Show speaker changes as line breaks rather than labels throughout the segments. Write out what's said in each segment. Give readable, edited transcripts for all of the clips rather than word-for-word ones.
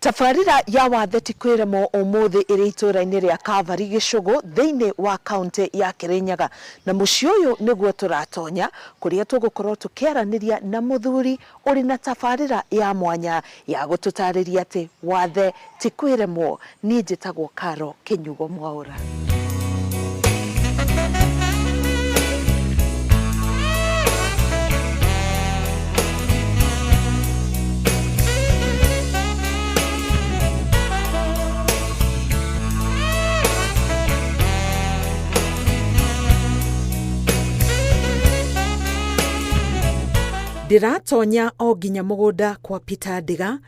Tafarira ya wathe tikwiremo umuthi iri itura-ini ria Kavari Gicugu thiini wa kaunti ya Kirinyaga, na muci uyu niguo turatonya kuria tugukorwo tukiaraniria na muthuri uri na tafarira ya mwanya ya gututariria ati wathe tikwiremo. Ni njitagwo Karo Kinyugo Mwaura. Ndiratonya o nginya mugunda kwa Peter Ndiga,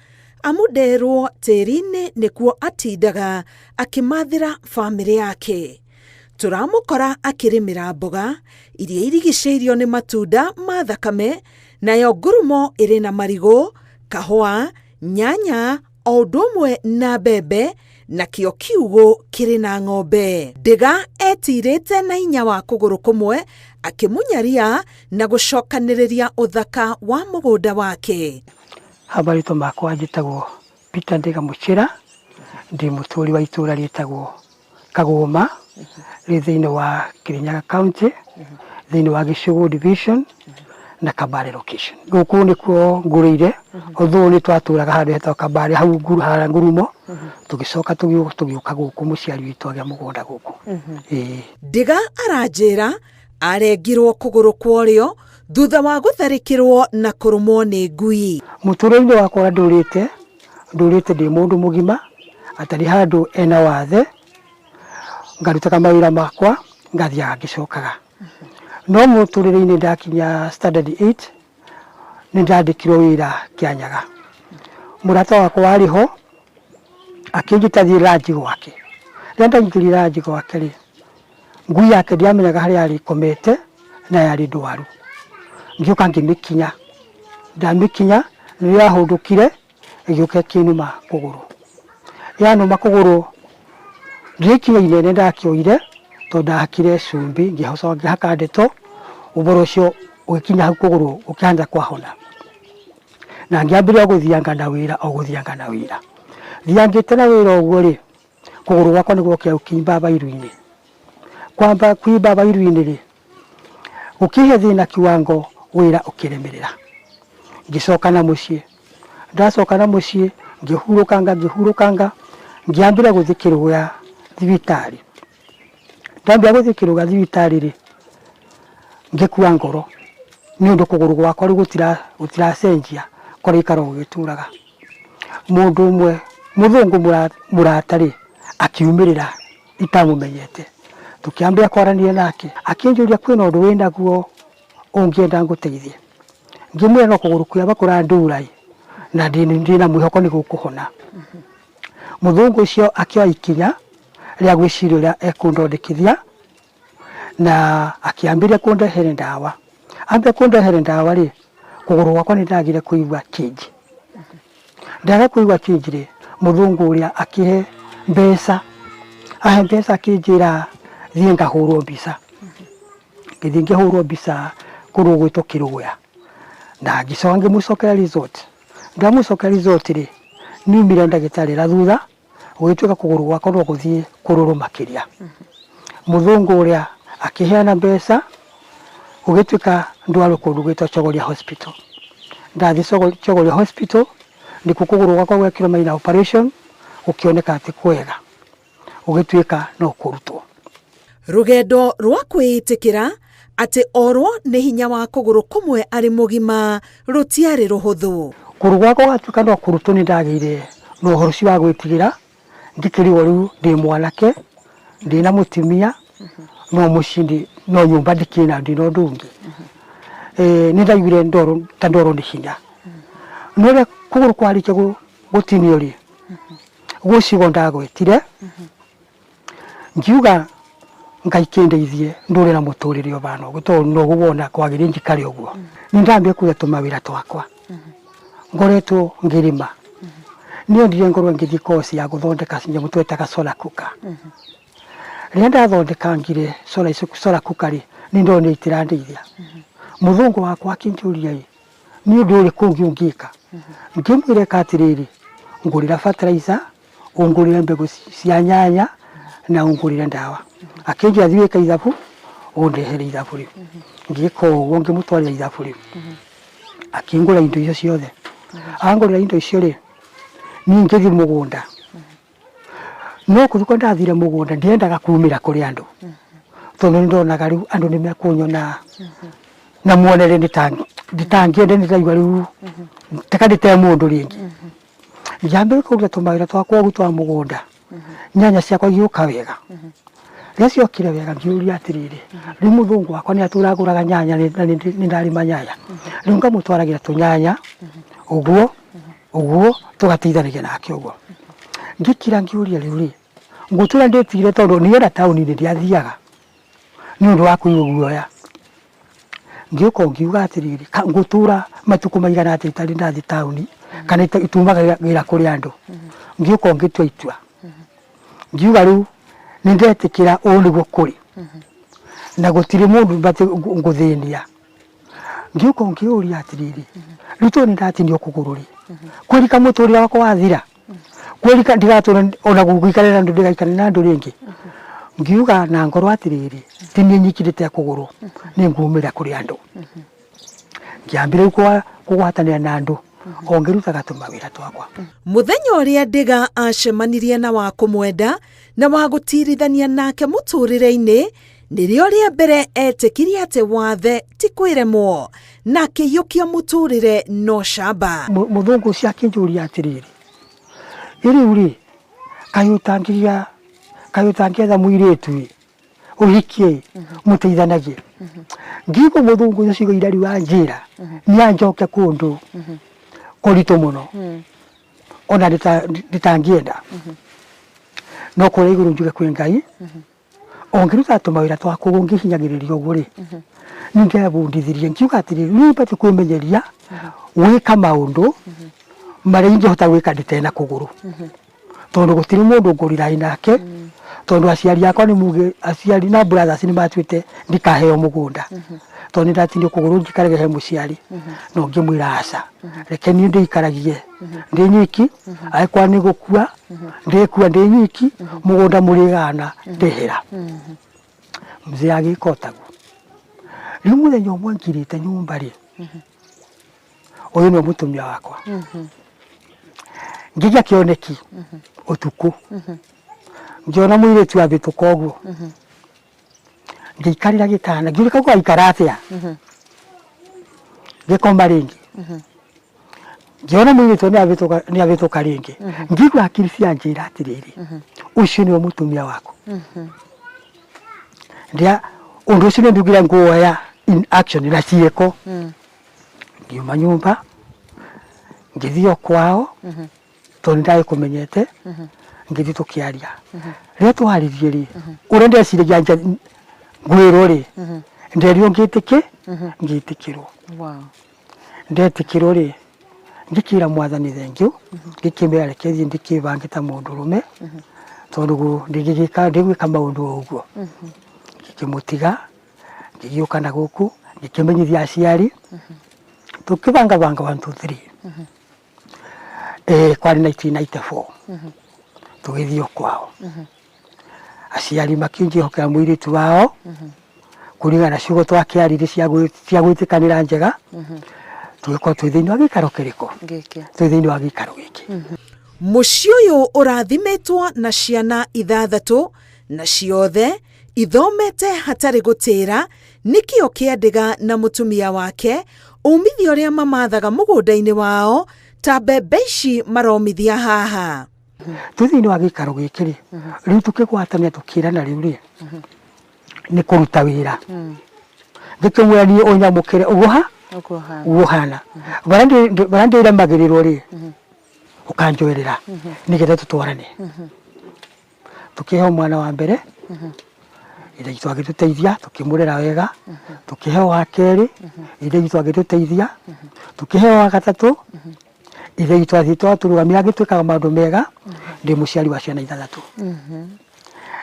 amuderwo tĩri-inĩ nĩkuo atindaga akimathira family yake. Turamukora akirimira mboga iria irigicĩirio nĩ matunda ma thakame, nayo ngurumo ĩrĩ na marigũ, kahũa, nyanya o ũndũ ũmwe na mbembe, na kĩo kiugũ kĩrĩ na ng'ombe. Ndiga etirĩte na hinya wa kũgũrũ kũmwe akimunyaria na gũcokanĩrĩria ũthaka wa mũgũnda wake.
Habarĩtwo makwa njĩtagwo Peter Ndiga Muchira, ndi mũtũri wa itũra rĩtagwo Kagũma, rĩ thĩinĩ wa Kirinyaga County, thĩinĩ wa Gicugu Division na Kabale location. Gũkũ nĩkuo ngũrĩire, although nĩ twatũraga handũ hetagwo Kabale hau hara Ngurumo, tũgĩcoka tũgĩũka gũkũ mũciari witũ agĩa mũgũnda gũkũ.
Ndiga aranjĩra arengirwo kũgũrũ kworĩo thutha wa gũtharĩkĩrwo na kũrũmwo nĩ ngui.
Mũtũrĩre-inĩ wakwa ndũrĩte ndĩ mũndũ mũgima, atarĩ handũ ena wathe, ngarutaga mawĩra makwa ngathiaga ngĩcokaga. No mũtũrĩre-inĩ ndakinya standard 8 nĩ ndandĩkirwo wĩra Kĩanyaga. Mũrata wakwa warĩ ho akĩnjĩta thiĩ ranji gwake. Rĩrĩa ndaingĩrire ranji gwake rĩ, ngui yake ndiamenyaga harĩa yarĩ komete na yarĩ ndwaru. Ngĩũka ngĩmĩkinya, ndamĩkinya nĩ yahũndũkire ĩgĩũka ĩkĩnuma kũgũrũ. Yanuma kũgũrũ ngĩkinya inene ndakĩoire tondũ ndahakire cumbĩ ngĩhaka ndeto, ũboro ũcio ũgĩkinya hau kũgũrũ ũkĩanza kwahona. Na ngĩambĩrĩria gũthianga na wĩra. Thiangĩte na wĩra ũguo rĩ, kũgũrũ gwakwa nĩguo kĩimba bairu-inĩ. Kwamba kuimba bairu-inĩ rĩ, gũkĩhe thĩna kiwango wĩra ũkĩremerera. Ngĩcoka na mũciĩ. Ndacoka na mũciĩ ngĩhurũkanga ngĩambĩrĩria gũthiĩ kĩrũga thibitarĩ. Ndambĩrĩria gũthiĩ kĩrũga thibitarĩ rĩ, ngĩkua ngoro nĩ ũndũ kũgũrũ gwakwa rĩu gũtiracenjia kũrĩa ikara gũgĩtũraga. Mũndũ ũmwe mũthũngũ mũrata rĩ akiumĩrĩra itamũmenyete, tũkĩambia kwaranĩria nake, akĩnjũria kwĩna ũndũ wĩnaguo ũngĩenda ngũteithie. Ngĩmwĩra no kũgũrũ kwĩaba kũrandura na ndĩna mwĩhoko nĩ gũkũhona. Mũthũngũ ũcio akĩoya ikinya rĩa gwĩciria ũrĩa ekũndondekithia na akĩambĩrĩria kũndehere ndawa. Ambia kũndehere ndawa rĩ, kũgũrũ gwakwa nĩ ndagire kũigua change. Ndaga kũigua change rĩ, mũthũngũ ũrĩa akĩhe mbeca. Ahe mbeca akĩnjĩra thiĩ ngahũrwo mbica. Ngĩthiĩ ngĩhũrwo mbica kũrĩa gwĩtwo Kĩrũya. Na ngĩcoka ngĩmũcokera resort. Ndamũcokera resort rĩ, niumire ndagĩtarĩ na thutha gũgĩtuĩka kũgũrũ gwakwa no gũthiĩ kũrũrũ makĩria. Mũthũngũ ũrĩa akĩheana mbeca gũgĩtuĩka ndwarwo kũndũ gwĩtwo Chogoria Hospital. Ndathiĩ Chogoria Hospital nĩkuo kũgũrũ gwakwa gwekĩrwo minor operation, gũkĩoneka atĩ kwega gũgĩtuĩka no kũrutwo.
Rũgendo rwa kwĩĩtĩkĩra atĩ orwo nĩ hinya wa kũgũrũ kũmwe arĩ mũgima rũtiarĩ rũhũthũ.
Kũgũrũ gwakwa gũgatuĩka no kũrutwo nĩ ndagĩire na ũhoro ũcio wa gwĩtigĩra, ngĩkĩrĩo rĩu ndĩ mwanake, ndĩna mũtumia, no mũciĩ no nyũmba ndĩkĩna ndĩ ũndũ ũngĩ. Nĩ ndaiguire ta ndoro nĩ hinya. No rĩrĩa kũgũrũ kwarĩkia gũtinio rĩ, gũcigo ndagwetire, ngiuga Ngai kĩndeithie ndũre na mũtũrĩre ũbana ũguo tondũ no gũwona kwagĩrĩire njikare ũguo. Nĩ ndambia kuoya tũmawĩra twakwa. Ngoretwo ngĩrĩma. Nĩ ndire ngorwo ngĩthiĩ kosi ya gũthondeka nyamũ twetaga solar cooker. Rĩrĩa ndathondekangire solar cooker rĩ, nĩ ndonire itirandeithia. Mũthũngũ wakwa akĩnjũria nĩ ũndũ ũrĩkũ ũngĩka. Ngĩmwĩra atĩrĩrĩ, ngurira fertilizer, ungurira mbegu cia nyanya na ungurira ndawa. Akingi athiweka ithabu undehere ithabu riu. Ngika uguo ngimutwarira ithabu riu. Akingura indo icio ciothe. Angurira indo icio ri ni ngithi mugunda. No kuthuko ndathire mugunda ndiendaga kumira kuri andu. Tondu ndonaga riu andu ni mekunyona na muonere nditangiende ndiraigua riu takandite mundu ringi. Njambe kuruta tumawira twakwa ugu twa mugunda. Nyanya ciakwa igiuka wega. Ria ciokire wega ngiuria atiriri. Riu muthungu wakwa ni aturaguraga nyanya ni ndarima nyanya. Riu ngamutwaragira tunyanya uguo tugatithanagia nake uguo. Ngikira ngiuria riu ri ngutura ndetire tondu ni era tauni ni ndiathiaga. Ni undu wa kuigua guoya. Ngiuka ngiuga atiriri ngutura matuku maigana ati itari ndathi tauni kana itumagira kuri andu. Ngiuka ngitua itua. Ngiuga riu ni ndetikira uniguo kuri. Na gutiri mundu bati nguthinia. Ngiuka ngiuria atiriri riu tu ni ndatinio kugururi. Kweli kamuturira wako wathira. Kweli ndigatura ona gugikarira na ndu ndigaikara na ndu ringi. Ngiuga na ngoro atiriri tini nyikirite kuguru ni ngumira kuri andu. Ngiambire kugwatanira na andu ongerutaga tumawira twakwa.
Muthenya uria Ndiga acemanirie na wa kumwenda na wa gutirithania nake muturire-ini nirio ria mbere etikirie ati wathe ti kwiremwo na kiyukia muturire no shamba.
Muthungu cia kinjuria atiriri iri uri kayutangia muiritu uhikie muteithanagie. Ngigo muthungu ucio cigo irari wa njira ni anjoke kundu kurito muno ona nditangienda no kore iguru njuge kwi Ngai ongiruta tumawira twaku ngihinyagiriria uguo ri ningebundithirie ngiuga atiri ni bati kumenyeria wika maundu mari ingihota gwika nditena kuguru tondu gutiri mundu ngurira inake tondu aciari akwa ni muge aciari na brothers ni matwite ndikaheo mugunda tondu ndatindio kuguru ngikarege he muciari no ngimwira aca reke ni ndikaragie ndi nyiki aikwa ni gukua ndikua ndi nyiki mugunda murigana ndihira mzee agikotagu riu muthenya umwe ngirite nyumba ri uyu ni mutumia wakwa ngigia kioneki utuku ngiona muiritu abituka uguo ngikarira gitana ngirika kwa ikaratia ngikoma ringi ngiona muiritu ni abituka ringi ngigwa akiri cia njira atiriri ucio ni mutumia wako ndia undu ucio ni ndugira nguoya in action na cieko ngiuma nyumba ngithio kwao tondu ndai kumenyete ngithi tukiaria ria twaririe ri urende ciria nja ngwiro ri nderio ngitikirwo ndetikirwo ri ngikira mwathani thengio ngikimera rekezi ndikibangita mundu rume tondu ndigika maundu uguo ngikimutiga ngigiuka na guku ngikimenyithia aciari tukibanga 1 2 3 kwari 1994 tugithio kwao aciari makinjihokera muiritu wao kuringana na ciugo twakiarire cia gwitikanira njega tugikwa twithiini wa gikaro kiriko twithiini wa gikaro giki.
Muci uyu urathimetwo na ciana 6 na ciothe ithomete hatari gutira nikio kia Ndiga na mutumia wake umithio ria mamathaga mugunda-ini wao ta mbembe ici maromithia haha.
Twithiini wa gikaro giki ri riu tukigwatania tukirana riu ri ni kuruta wira ngikimwira ni unyamukire uguo hana barandi ira magirirwo ri ukanjoerera nigetha tutwarane tukihe mwana wa mbere ire gitu agituteithia tukimurera wega tukihe wa keri ire gitu agituteithia tukihe wa gatatu ire gitu athitwa turugamia agitwikaga maundu mega ndi muciari wa ciana 6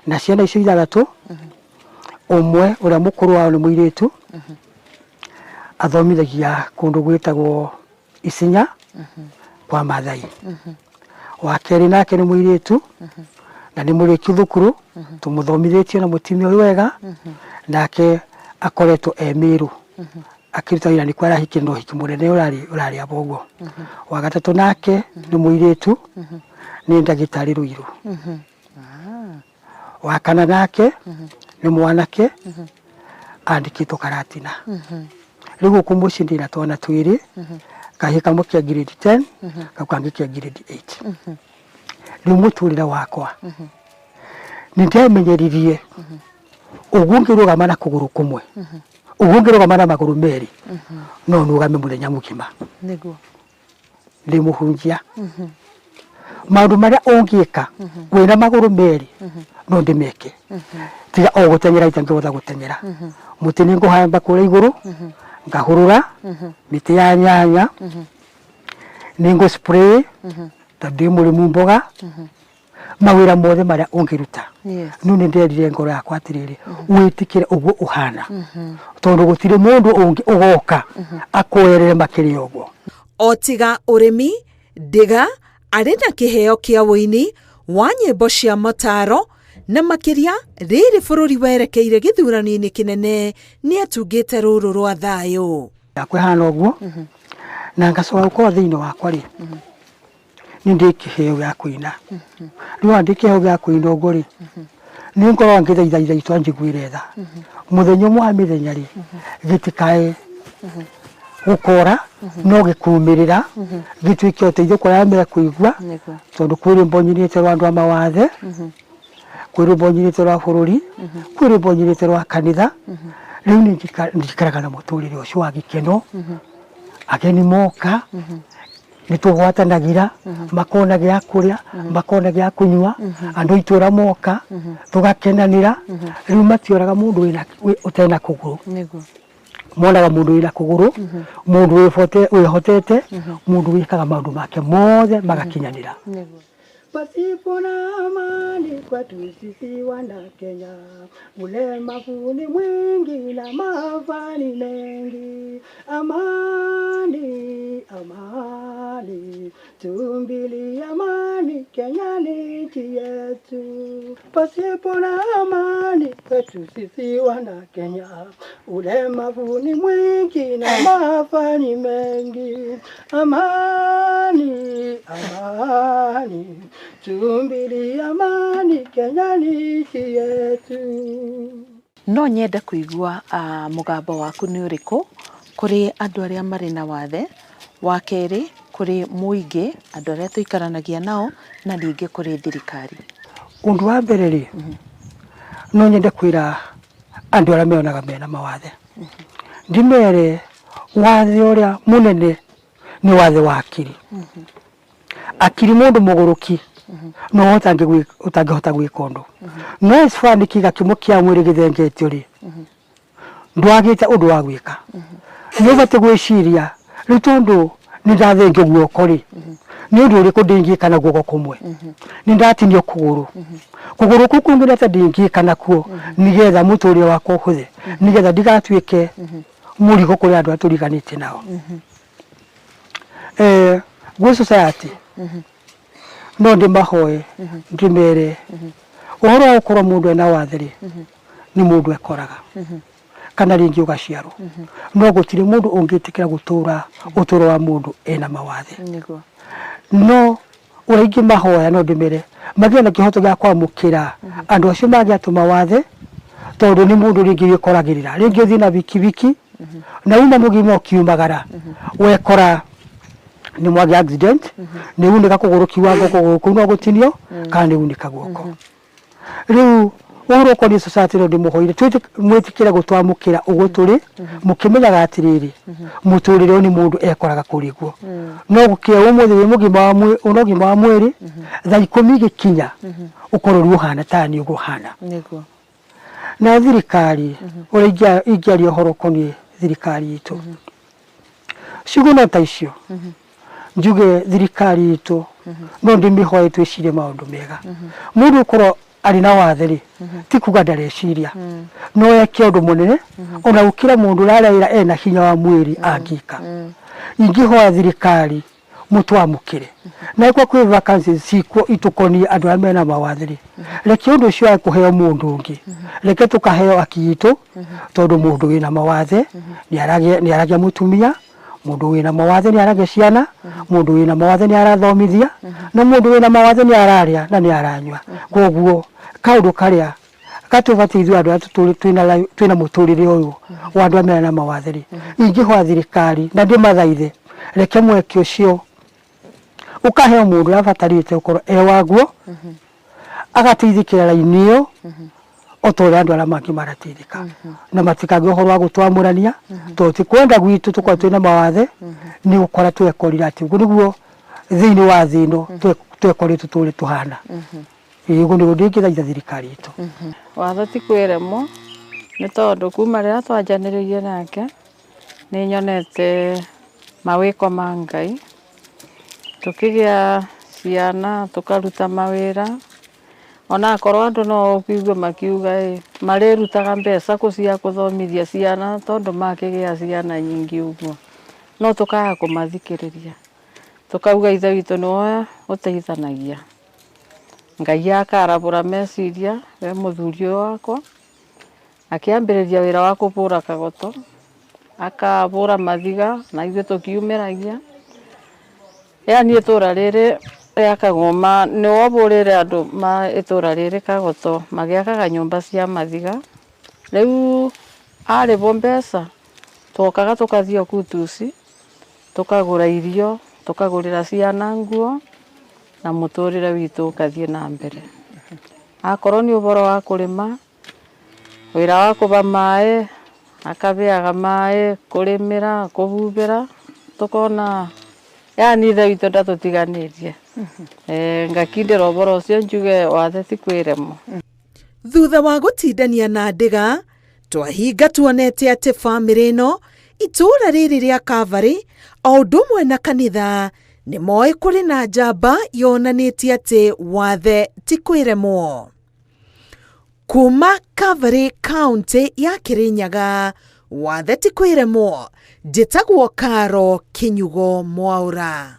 na ciana icio 6 umwe uria mukuru wao ni muiritu athomithagia kundu gwitagwo Isinya kwa Mathai wa keri nake ni muiritu na ni muriki thukuru tumuthomithitie na mutimio wega nake akoretwo emiru akiruta ira ni kwara hiki no hiki munene urari abogo wa gatatu nake ni muiritu ni ndagitari Ruiru wa kana nake ni mwanake andikitwo Karatina rigu kumucindira twana twiri kahika mukia grade 10 gakangikia grade 8 riu muturira wakwa nindemenyeririe ugungirugama na kuguru kumwe ugungirugama na maguru meri no nugame muthenya mugima
niguo
ndimuhunjia maundu maria ungiika wina maguru meri no ndimeke tiga o gutengera itangihota gutengera muti ninguhamba kure iguru ngahurura miti ya nyanya ningu spray tadi murimu mboga mawira mothe maria ungiruta nuni nderire ngoro yakwa atiriri witikire uguo uhana tondu gutire mundu ungi ugoka akoerere makiri uguo
otiga urimi Ndiga ari na kiheo kia wini wa nyimbo cia mataro na makiria riri bururi werekeire githurano-ini kinene ni atungite ruru rwa thayo
akwihana uguo na ngacoka uko thiini wakwa ri ni ndikiheo ya kuina riu ndikiheo ya kuina uguo ri ni ngoro ngithaitha itwa njiguire tha muthenya mwa mithenya ri gitikae gukora no gikumirira gitwike uteithio kuria me kuigwa tondu kwiri mbonyirite rwa andu amawathe kwiri mbonyirite rwa bururi kwiri mbonyirite rwa kanitha riu ni njikaraga na muturire ucio wa gikeno ageni moka nitugwatanagira makona gya kuria makona gya kunywa andu itura moka tugakenanira riu matioraga mundu wina utena kuguru monaga mundu wina kuguru mundu wihotete mundu wikaga maundu make mothe magakinyanira pasipo na amani kwetu sisi wana Kenya ulemavu ni mwingi na mafani mengi amani amani tumbili amani Kenya ni nchi yetu pasipo na amani kwetu sisi wana Kenya ulemavu ni mwingi na mafani mengi amani amani tumbili amani Kenya ni nchi yetu.
No nyenda kuigua mugambo waku ni uriku kuri andu aria mari na wathe wa keri kuri muingi andu aria tuikaranagia nao na ringi kuri thirikari
undu wa mbere ri no nyende kwira andu aria meonaga mena mawathe ndimere wathe uria munene ni wathe wa akiri akiri mundu muguruki no utangihota gwika undu no isfani kiga kimo kia mwiri githengetio ri ndwagite undu wa gwika ni ubate gwiciria ri tondu ni ndathenge guoko ri ni undu uri kudingika na guoko kumwe ni ndatinio kuguru kuguru kuku ngireta dingika nakuo nigetha muturire wakwa uhuthe nigetha ndigatuike murigo kuri andu aturiganite nao gwe society no ndimahoe ndimere uhoro wa gukora mundu ena watheri ni mundu ekoraga kana ringi ugaciarwo no gutire mundu ungitikira gutura uturo wa mundu ena mawathe no uraingi mahoya no ndimere magia na kihoto gya kwamukira andu acio magiatuma wathe tondu ni mundu ringi wikoragirira ringi uthi na biki na uma mugimo kiumagara wekora ni mwagi accident ni unika kuguru kiwango kuguru kuno gutinio kandi unika guoko riu uro ko ni society ro ndimuhoire twite mwitikira gutwamukira uguturi mukimenyaga atiriri muturire ni mundu ekoraga kurigwo no gukia umuthi wi mugima wa mwe unogima wa mwiri tha 10 gikinya ukoro ruhana tani uguhana
niguo
na thirikari uri ingiario horo koni thirikari itu ciguna ta icio njuge thirikari itu no ndimihoye twicire maundu mega mundu ukoro ari na watheri ti kuga ndareciria no yeke undu munene ona ukira mundu raraira ena hinya wa mwiri angika ingihoya thirikari mutwamukire na ikwa kwi vacancies cikwo itukoni andu arĩa mena mawathiri reke undu ucio akuheo mundu ungi reke tukaheo akiitu tondu mundu wina mawathe ni aragia mutumia mundu wina mawathe ni aragia ciana mundu wina mawathe ni arathomithia na mundu wina mawathe ni araria na ni aranywa koguo kaundu karia katubati ithu andu twina muturire uyu wa andu mena mawathiri ingihwa thirikari na ndimathaithe reke mweke ucio ukaheo mundu abatarite ukorwo waguo agateithikira raini iyo otore andu ara mangi marateithika na matikage uhoro wa gutwamurania to tikwenda gwitu tukwa twina mawathe ni ukora twekorira ati ugu niguo thiini wa thino twekorite turi tuhana igu niguo ndingithaitha thirikari itu
watho tikwiremwo ni tondu kuma riria twanjaniririe nake ni nyonete mawiko ma Ngai tukigia ciana tukaruta mawira ona akorwo andu no ukigwe makiuga marirutaga mbeca kucia kuthomithia ciana tondu makigia ciana nyingi uguo no tukaga kumathikiriria tukauga ithe witu niwe uteithanagia Ngai akarabura meciria we muthuri wakwa akiambiriria wira wa kupura kagoto akabura mathiga na ithuĩ tukiumiragia yani itura riri ria Kagoma ni wobũrĩre andu ma itura riri Kagoto magiakaga nyumba cia mathiga riu aribo mbeca tukaga tukathio kutusi tukagura irio tukagurira ciana nguo na muturire witu ukathie na mbere akorwo ni uboro wa kurima wira wa kuba mai akabeaga mai kurimira kuhubira tukona yani ithe witu ndatutiganirie ngakindira uboro ucio njuge wathe tikwiremwo
thutha wa gutindania na ndiga twahinga tuonete ati family ino itura riri ria Calvary o undu umwe na kanitha ni moe kuri na njamba yonanitie ati wathe tikwiremwo kuma Calvary County ya Kirinyaga wathe tikwiremwo njitagwo Karo Kinyugo Mwaura.